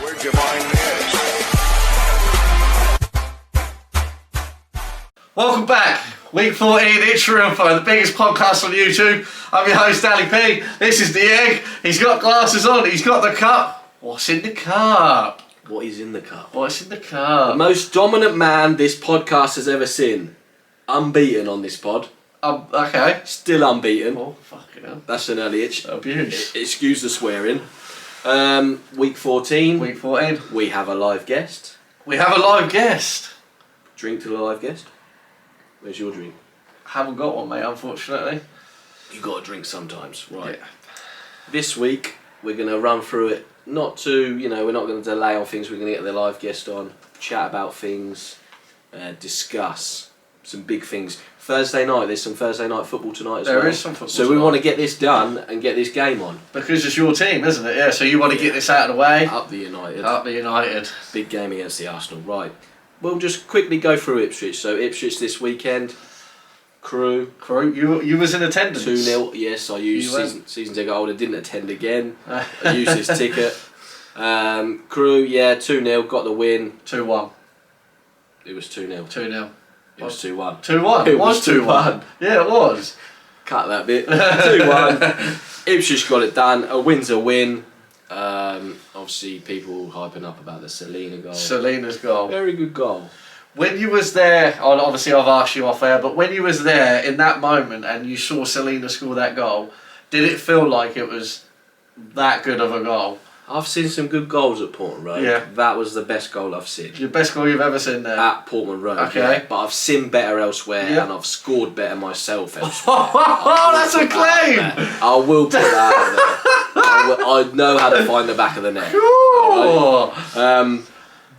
Where'd you find this? Welcome back. Week 14, ITCH4INFO, the biggest podcast on YouTube. I'm your host, Ali P. This is the egg. He's got glasses on. He's got the cup. What's in the cup? What is in the cup? What's in the cup? The most dominant man this podcast has ever seen. Unbeaten on this pod. Okay. Still unbeaten. Oh, fucking hell. That's an early itch. Abuse. Excuse the swearing. Week 14. Week 14. We have a live guest. We have a live guest. Drink to the live guest. Where's your drink? Haven't got one, mate, unfortunately. You got to drink sometimes, right? Yeah. This week we're going to run through it. Not to, we're not going to delay on things. We're going to get the live guest on, chat about things, discuss some big things. Thursday night, there's some Thursday night football tonight as well. There is some football So tonight. we want to get this done and get this game on. Because it's your team, isn't it? Yeah, so you want to get this out of the way. Up the United. Up the United. Big game against the Arsenal. Right. We'll just quickly go through Ipswich. So Ipswich this weekend. Crew. You was in attendance. 2-0. Yes, I used season ticket holder. Didn't attend again. I used his ticket. Crew, 2-0. Got the win. 2-1. It was 2-0. 2-0. It was 2-1. 2-1. It was 2-1. Yeah, it was. Cut that bit. 2-1. Ipswich got it done. A win's a win. Obviously, people hyping up about the Selena goal. Selena's goal. Very good goal. When you was there, obviously I've asked you off air, but when you was there in that moment and you saw Selena score that goal, did it feel like it was that good of a goal? I've seen some good goals at Portman Road. Yeah. That was the best goal I've seen. Your best goal you've ever seen there? At Portman Road. Okay. Yeah. But I've seen better elsewhere and I've scored better myself elsewhere. Oh, that's a claim! I will put that out there. I know how to find the back of the net. Cool.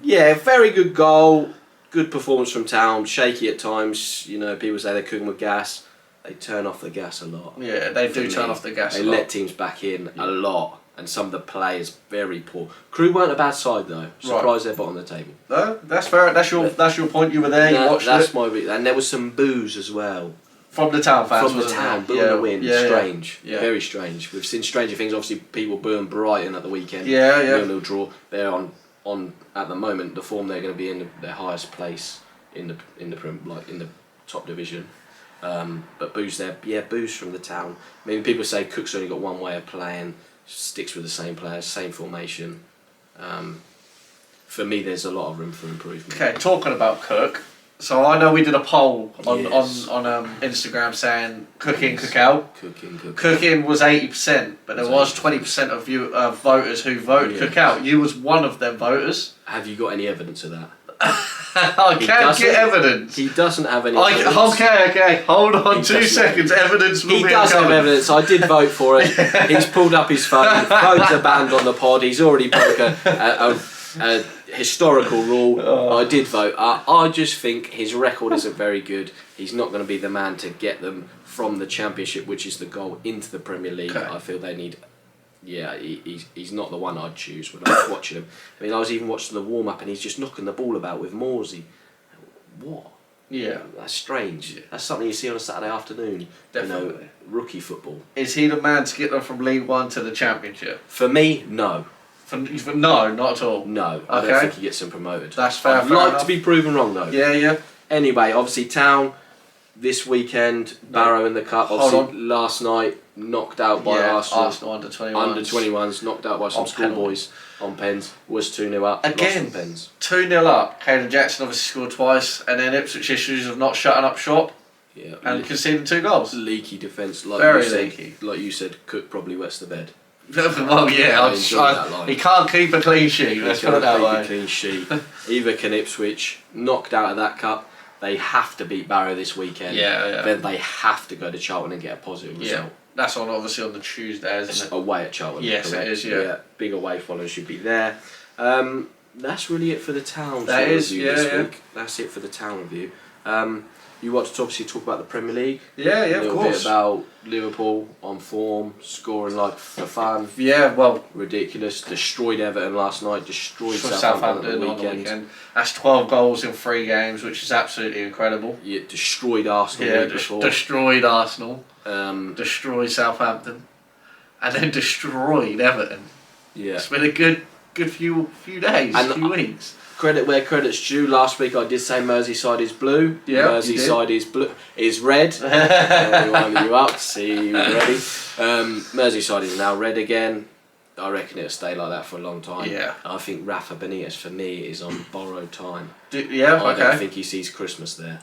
Right. Very good goal. Good performance from Town. Shaky at times. People say they're cooking with gas. They turn off the gas a lot. Yeah, they do turn off the gas They a lot. let teams back in a lot. And some of the players very poor. Crew weren't a bad side though. Surprised they're bottom of the table. No, that's fair. That's your point. You were there. You watched that's it. my reason. And there was some boos as well. From the Town fans. From the Town, booing the win. Strange. Very strange. We've seen stranger things. Obviously, people booing Brighton at the weekend. 0-0 draw. They're on at the moment. The form they're going to be in their highest place in the top division. But boos there. Boos from the Town. I mean, people say Cook's only got one way of playing. Sticks with the same players, same formation. For me, there's a lot of room for improvement. Okay, talking about Cook. So I know we did a poll on Instagram saying cook in, cook out. Cooking was 80%, but there was 20% of voters who voted cook out. You was one of them voters. Have you got any evidence of that? I can't get evidence. He doesn't have any evidence. Okay. Hold on 2 seconds. Evidence will be He does have evidence. I did vote for it. He's pulled up his phone. Phones are banned on the pod. He's already broke a historical rule. I did vote. I just think his record isn't very good. He's not going to be the man to get them from the Championship, which is the goal, into the Premier League. Okay. I feel they need... he's not the one I'd choose when I was watching him. I mean, I was even watching the warm-up and he's just knocking the ball about with Morsey. What? Yeah. That's strange. Yeah. That's something you see on a Saturday afternoon. Definitely. Rookie football. Is he the man to get them from League One to the Championship? For me, no. No, not at all. No, I don't think he gets them promoted. That's fair. I'd like to be proven wrong though. Yeah. Anyway, obviously Town this weekend, Barrow in the cup. Obviously last night knocked out by Arsenal under 21s. Under 21s, knocked out by some schoolboys on pens. Was 2-0 up. Again, lost on pens. 2-0 up. Caden Jackson obviously scored twice, and then Ipswich issues of not shutting up shop. Yeah. And conceding 2 goals. Leaky defence. Very leaky. Like you said, Cook probably wets the bed. Well, he can't keep a clean sheet. Let's put it that way. A clean sheet. Either can Ipswich. Knocked out of that cup. They have to beat Barrow this weekend. Yeah. Then they have to go to Charlton and get a positive result. That's obviously on the Tuesday, isn't it? Away at Charlton. Yes, correct? it is. Yeah. Big away followers should be there. That's really it for the Town. That is. This week. That's it for the Town review. You want to obviously talk about the Premier League? Yeah, of course. A little bit about Liverpool on form, scoring like for fun. Yeah, well, ridiculous. Destroyed Everton last night. Destroyed Southampton on the weekend. That's 12 goals in 3 games, which is absolutely incredible. Yeah, destroyed Arsenal. Yeah, destroyed Arsenal. Destroyed Southampton, and then destroyed Everton. Yeah, it's been a good good few days, and few weeks. Credit where credit's due. Last week I did say Merseyside is blue. Yeah, Merseyside is red. We wound you up. See, you ready? Merseyside is now red again. I reckon it'll stay like that for a long time. Yeah. I think Rafa Benitez for me is on borrowed time. I okay. don't think he sees Christmas there.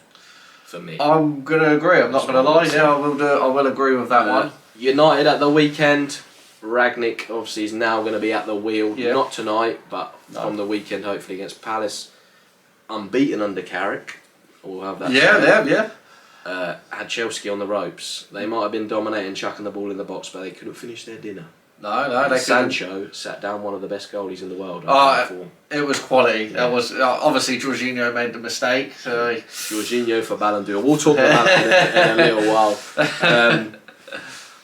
For me, I'm gonna agree. I'm not gonna lie. Yeah, I will agree with that one. United at the weekend. Ragnick obviously is now going to be at the wheel, not tonight, but from the weekend, hopefully against Palace. Unbeaten under Carrick. We'll have that. Yeah. Had Chelsea on the ropes. They might have been dominating, chucking the ball in the box, but they couldn't finish their dinner. No, they Sancho sat down one of the best goalies in the world. It was quality. Yeah. That was obviously Jorginho made the mistake. So Jorginho for Ballon d'Or. We'll talk about that in a little while.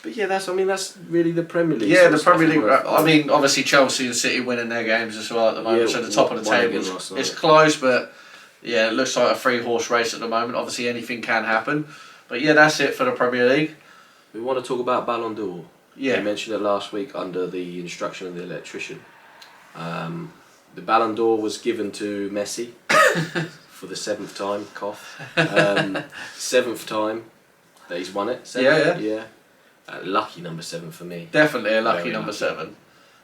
But yeah, that's really the Premier League. Yeah, the Premier League. I mean, obviously Chelsea and City winning their games as well at the moment. So the top of the table, it's close, but yeah, it looks like a 3-horse race at the moment. Obviously, anything can happen. But yeah, that's it for the Premier League. We want to talk about Ballon d'Or. Yeah, you mentioned it last week under the instruction of the electrician. The Ballon d'Or was given to Messi for the 7th time. Cough. 7th time that he's won it. Yeah. Lucky number 7 for me. Definitely a lucky number 7.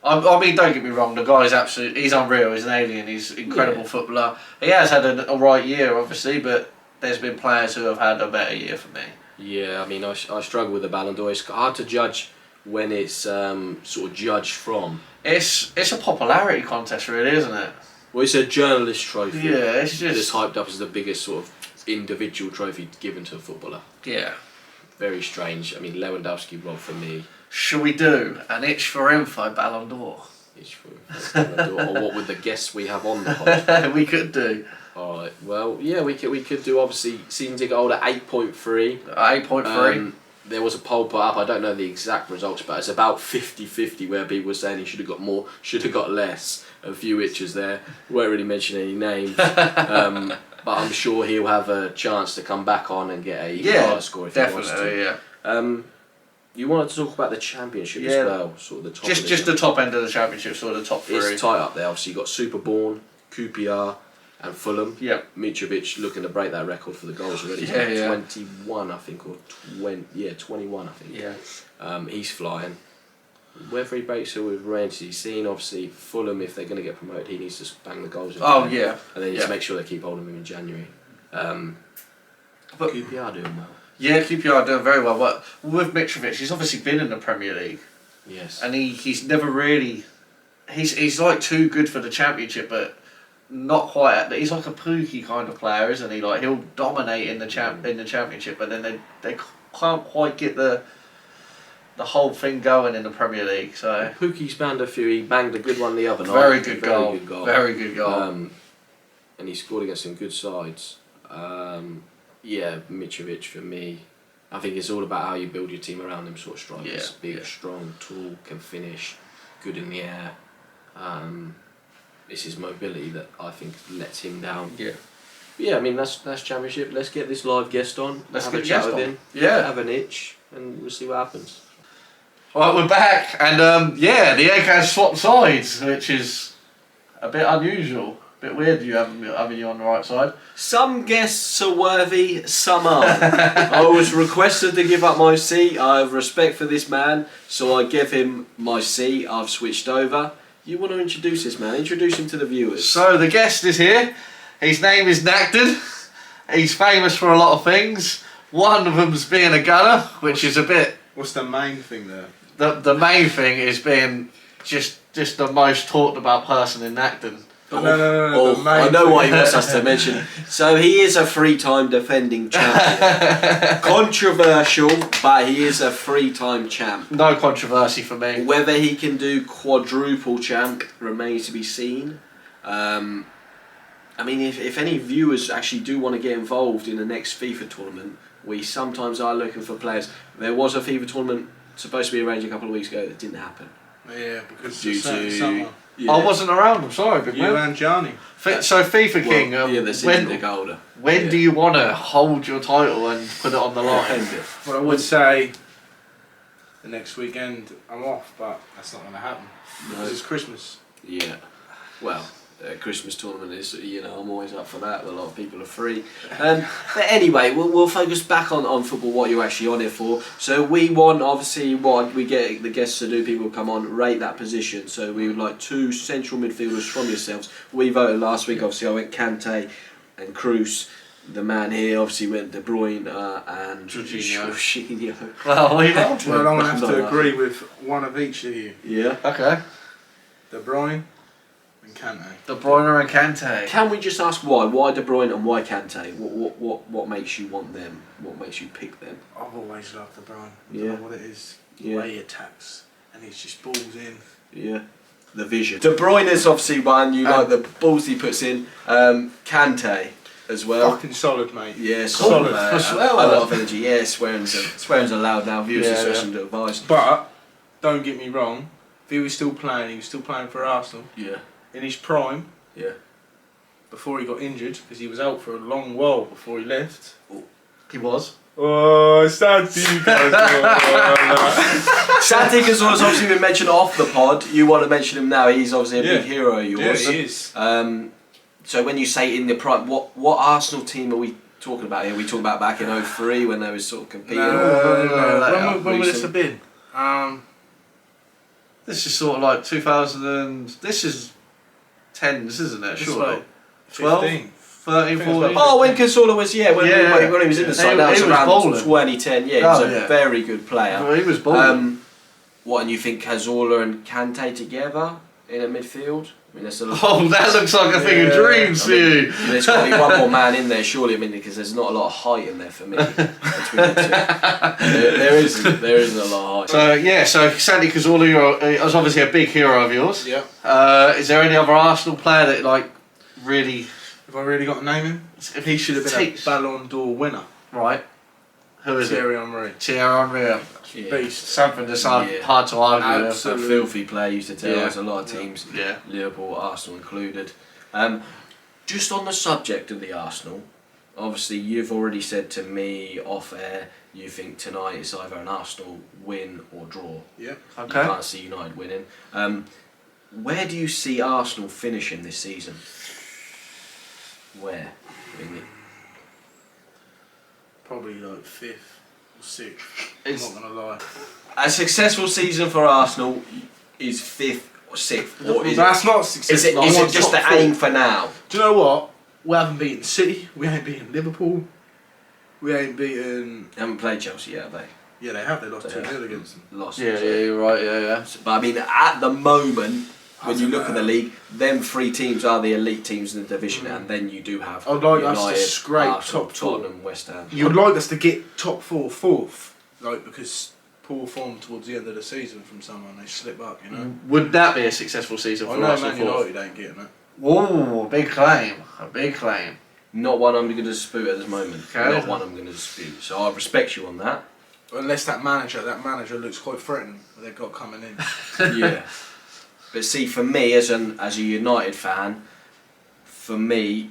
I mean, don't get me wrong, the guy's he's unreal, he's an alien, he's an incredible footballer. He has had a right year, obviously, but there's been players who have had a better year for me. Yeah, I mean, I struggle with the Ballon d'Or. It's hard to judge when it's sort of judged from. It's a popularity contest, really, isn't it? Well, it's a journalist trophy. Yeah, it's just... It's hyped up as the biggest sort of individual trophy given to a footballer. Yeah. Very strange. I mean, Lewandowski robbed for me. Should we do an ITCH4INFO Ballon d'Or? ITCH4INFO Ballon d'Or, or what with the guests we have on the pod? We could do. Alright, well, yeah, we could do, obviously, season ticket holder 8.3. 8.3. There was a poll put up, I don't know the exact results, but it's about 50-50 where people were saying he should have got more, should have got less. A few itches there. We won't really mention any names. But I'm sure he'll have a chance to come back on and get a higher score if he wants to. Yeah. You wanted to talk about the Championship as well, sort of the top. Just the top end of the Championship, sort of the top 3. It's tight up there. Obviously, you've got Superborn, QPR, and Fulham. Yeah. Mitrovic looking to break that record for the goals already. Yeah. 21, I think, or 21, I think. Yeah. He's flying. Whether he breaks it with Rangers, he's seen. Obviously, Fulham, if they're going to get promoted, he needs to bang the goals in. Yeah. And then just make sure they keep holding him in January. But QPR doing well. Yeah, QPR doing very well. But with Mitrovic, he's obviously been in the Premier League. Yes. And he's never really... He's like too good for the Championship, but not quite. He's like a Pookie kind of player, isn't he? Like, he'll dominate in the Championship, but then they can't quite get the whole thing going in the Premier League. So Pookie's banged a few. He banged a good one the other night. Very good goal. Very good goal. And he scored against some good sides. Yeah, Mitrovic for me. I think it's all about how you build your team around them sort of strikers. Big, strong, tall, can finish, good in the air. It's his mobility that I think lets him down. Yeah. But yeah, I mean that's Championship. Let's get this live guest on. Let's have get a chat with him. Yeah. Have an itch, and we'll see what happens. Alright, we're back, and the egg has swapped sides, which is a bit unusual. A bit weird having you on the right side. Some guests are worthy, some aren't. I was requested to give up my seat. I have respect for this man, so I give him my seat. I've switched over. You want to introduce this man? Introduce him to the viewers. So the guest is here. His name is Nagden. He's famous for a lot of things. One of them's being a gunner, which is a bit... What's the main thing there? The main thing is being just the most talked about person in Nagden. No. I know what he wants us to mention. So he is a 3-time defending champion. Controversial, but he is a 3-time champ. No controversy for me. Whether he can do quadruple champ remains to be seen. I mean, if any viewers actually do want to get involved in the next FIFA tournament, we sometimes are looking for players. There was a FIFA tournament supposed to be arranged a couple of weeks ago that didn't happen. Yeah, because due to summer. Yeah. I wasn't around. I'm sorry, big man. You and Johnny. So FIFA King. When do you want to hold your title and put it on the line? Well, I would say the next weekend I'm off, but that's not going to happen because it's Christmas. Yeah. Well, Christmas tournament is, I'm always up for that. A lot of people are free. But anyway, we'll focus back on football, what you're actually on it for. So we want, obviously, what we get the guests to do, people come on, rate that position. So we would like 2 central midfielders from yourselves. We voted last week, obviously I went Kante and Kroos. The man here obviously went De Bruyne and Jorginho. Well, I'm going to have to agree with one of each of you. Yeah. Okay. De Bruyne and Kante. De Bruyne and Kante. Can we just ask why? Why De Bruyne and why Kante? What makes you want them? What makes you pick them? I've always loved De Bruyne. I Yeah. don't know what it is. The way he attacks. And he's just balls in. Yeah. The vision. De Bruyne is obviously one, you like the balls he puts in. Kante as well. Fucking solid, mate. Yeah, solid. A lot of energy. Yeah, swearing's allowed now. Viewers discretion to advise. But, don't get me wrong, if he was still playing for Arsenal. Yeah. In his prime. Yeah. Before he got injured, because he was out for a long while before he left. He was. Oh, Santi Santi Cazorla's obviously been mentioned off the pod. You want to mention him now? He's obviously a big hero of yours. Yeah, he is. So when you say in the prime, what Arsenal team are we talking about here? Are we talking about back in 03 when they were sort of competing? No. When would this have been? This is sort of like 2000 and... This is 10s, isn't it? Sure. Like 12? 15. 13, 14? Oh, when Cazorla was, when he was in the side, that was he was around bowling. 2010, he was a very good player. Well, he was bowling. What, and you think Cazorla and Kante together in a midfield? I mean, that's a lot. Oh, that looks like a thing of dreams for you. There's got to be one more man in there, surely, because there's not a lot of height in there for me. Between the two. There isn't a lot of height. So Santi Cazorla was obviously a big hero of yours. Yeah. Is there any other Arsenal player that really... Have I really got to name him? If he should have been a Ballon d'Or winner. Right. Who is Thierry Henry. Thierry Henry. Beast. Something that's hard to argue. Absolutely. A filthy player used to tell us a lot of teams. Yeah. Liverpool, Arsenal included. Just on the subject of the Arsenal, obviously you've already said to me off air you think tonight it's either an Arsenal win or draw. Yeah. Okay. You can't see United winning. Where do you see Arsenal finishing this season? Where? Probably like 5th or 6th. I'm not going to lie. A successful season for Arsenal is 5th or 6th. Or is that's not successful. Is it just the aim for now? Do you know what? We haven't beaten City. We ain't beaten Liverpool. We ain't beaten... They haven't played Chelsea yet, have they? Yeah, they have. They lost 2-0 against them. Lost. Yeah, you're right. Yeah. But I mean, at the moment, when you look at the league, them 3 teams are the elite teams in the division, and then you do have I'd like United, us to scrape Arsenal, top 4. Tottenham, West Ham. You'd like us to get top 4, 4th, because poor form towards the end of the season from someone, they slip up, you know. Would that be a successful season for Arsenal? Man United ain't getting it. Whoa, big claim. A big claim. Not one I'm going to dispute at this moment. Okay. Not one I'm going to dispute. So I respect you on that. Unless that manager looks quite threatening. They've got coming in. Yeah. But see, for me, as a United fan, I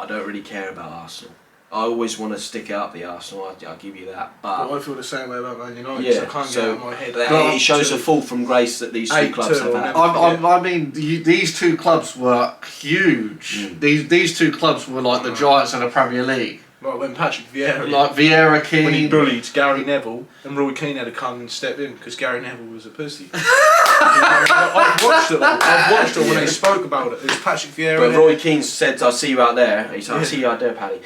don't really care about Arsenal. I always want to stick it up the Arsenal, I'll give you that. But I feel the same way about Man United, so I can't get out of my head. It shows a fall from grace that these 2 clubs have had. I mean, these 2 clubs were huge. These 2 clubs were like the giants in the Premier League. Like when Patrick Vieira... Like Vieira, Keane... When he bullied Gary Neville, and Roy Keane had to come and step in because Gary Neville was a pussy. I've watched it when they spoke about it. It was Patrick Vieira... But Roy Keane said, I'll see you out there. He said, I'll see you out there, Paddy.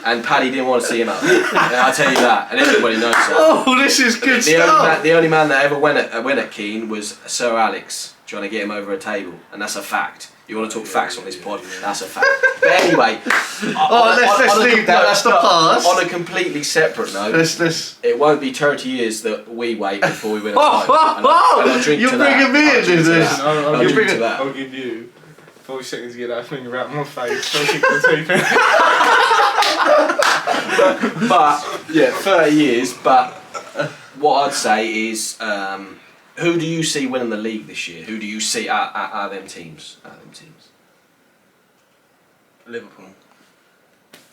And Paddy didn't want to see him out there. I'll tell you that. And everybody knows that. Oh, this is good stuff! The only man that ever went at Keane was Sir Alex, trying to get him over a table. And that's a fact. You want to talk facts on this pod? That's a fact. But anyway, let's leave that. That's the past. On a completely separate note, it won't be 30 years that we wait before we win a title. I'll drink You're to bringing me into this. I'll give you 5 seconds to get that finger out my face. I'll kick the teeth in. But, yeah, 30 years. But what I'd say is... who do you see winning the league this year? Who do you see at them teams? Liverpool.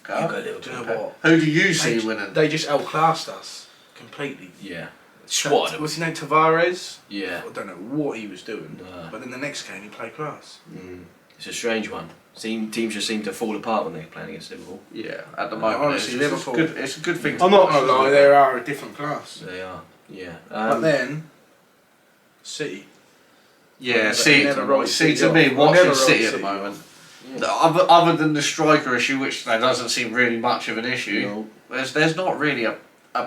You go Liverpool. Do you know what? Who do you see winning? They just outclassed us completely. Yeah. Swatted him. What's his name? Tavares? Yeah. I don't know what he was doing. No. But then the next game he played class. It's a strange one. Teams just seem to fall apart when they're playing against Liverpool. Yeah, at the moment. Honestly, Liverpool. It's a good thing. I'm not going to lie, they are a different class. They are, yeah. But then, City. Yeah, never see to me, watching City at the moment, other than the striker issue, which there doesn't seem really much of an issue, there's not really a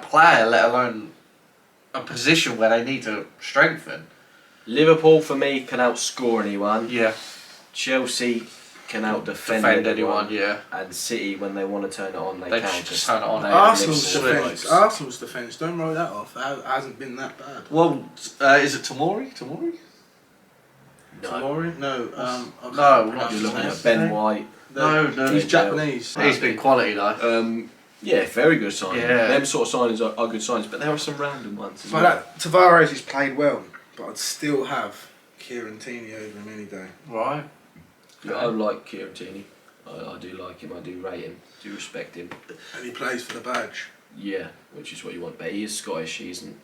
player, let alone a position where they need to strengthen. Liverpool, for me, can outscore anyone. Yeah. Chelsea can out-defend anyone, yeah. And City, when they want to turn it on, they can. Just turn it on. Arsenal's defence, don't write that off. It hasn't been that bad. Well, is it Tomori? Tomori? No. No, you're looking at Ben White. No, he's Japanese. He's been quality though. Yeah, very good signs. Yeah. Them sort of signings are good signs, but there are some random ones as well. But Tavares has played well, but I'd still have Kieran Tierney over him any day. Right. Yeah, I like Kieran Tierney. I do like him, I do rate him, do respect him. And he plays for the badge. Yeah, which is what you want. But he is Scottish, he isn't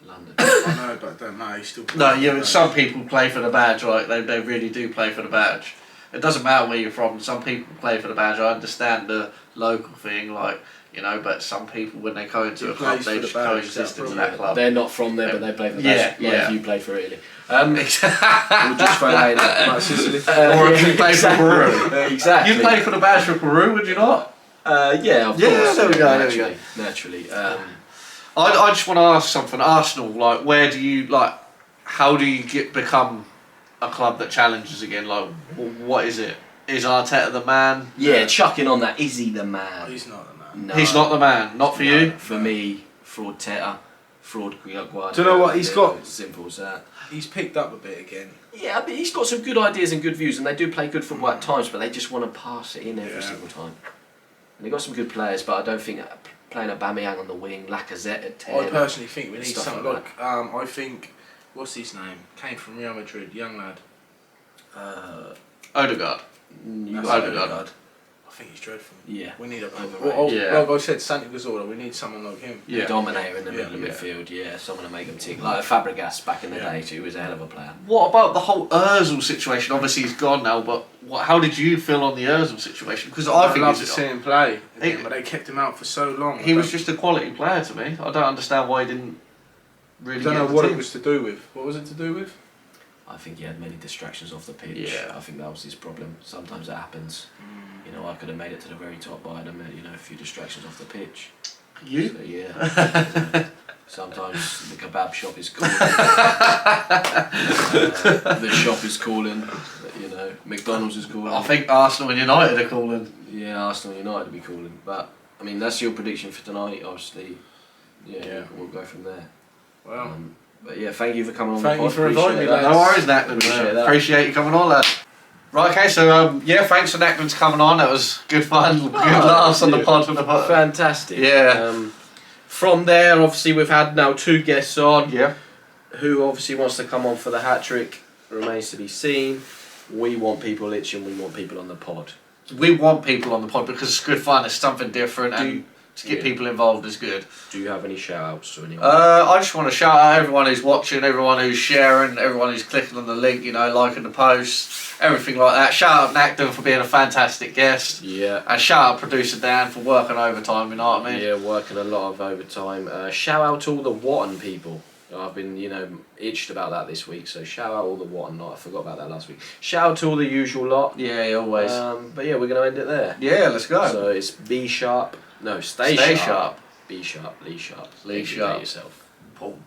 London. I know, but it don't matter, he still plays No, for yeah, the but badge. some people play for the badge, right? They really do play for the badge. It doesn't matter where you're from, some people play for the badge. I understand the local thing, like, you know, but some people, when they go into a club, they just coexist into that club. They're not from there, but they play for the badge. Like if you play for Italy. We'll just throw that in like Sicily. Or if you play for Peru. Exactly. You play for the badge for Peru, would you not? Yeah, of course. There we go. Naturally. I just want to ask something. Arsenal, like, where do you, like, how do you become a club that challenges again? Like, what is it? Is Arteta the man? Yeah, chucking on that. Is he the man? He's not the man. No. He's not the man. Not for you? For me, fraud Teta, fraud Guardiola. Do you know what he's got? Simple as that. He's picked up a bit again. Yeah, I mean, he's got some good ideas and good views, and they do play good football at times, but they just want to pass it in every single time. And they've got some good players, but I don't think playing Aubameyang on the wing, Lacazette at 10. I personally think we need stuff something like like, I think, what's his name? Came from Real Madrid, young lad. Odegaard. Odegaard. I think he's dreadful. Yeah. We need a Overrated. like I said, Santi Cazorla, we need someone like him. A dominator in the middle of midfield, someone to make them tick. Like Fabregas back in the day, too, was a hell of a player. What about the whole Ozil situation? Obviously he's gone now, but how did you feel on the Ozil situation? Because I think love to see him play again, but they kept him out for so long. He was just a quality player to me. I don't understand why he didn't really. I don't know what it was to do with. What was it to do with? I think he had many distractions off the pitch. Yeah. I think that was his problem. Sometimes that happens. You know, I could have made it to the very top, but I had a few distractions off the pitch. You? So, yeah. Sometimes the kebab shop is calling. The shop is calling. You know, McDonald's is calling. I think Arsenal and United are calling. Yeah, Arsenal and United will be calling. But, I mean, that's your prediction for tonight, obviously. Yeah. We'll go from there. Well. But yeah, thank you for coming on Thank the you pod. for inviting me, lads. No worries, Nathan. Appreciate that. Appreciate you coming on, lad. Right, okay, so thanks for Nathan's coming on. That was good fun. Good laughs on the pod from the pod. Fantastic. Yeah. From there, obviously, we've had now 2 guests on. Yeah. Who obviously wants to come on for the hat trick remains to be seen. We want people itching. We want people on the pod. We want people on the pod because it's good fun. It's something different, and to get people involved is good. Do you have any shout-outs to anyone? I just want to shout out everyone who's watching, everyone who's sharing, everyone who's clicking on the link, liking the post, everything like that. Shout out Nacton for being a fantastic guest. Yeah. And shout out producer Dan for working overtime, you know what I mean? Yeah, working a lot of overtime. Shout out to all the Watton people. I've been, itched about that this week, so shout out all the Watton lot. I forgot about that last week. Shout out to all the usual lot. Yeah, always. But yeah, we're going to end it there. Yeah, let's go. So it's B sharp. No, stay sharp. B sharp, Lee sharp. Lee Educate sharp. yourself. Paul.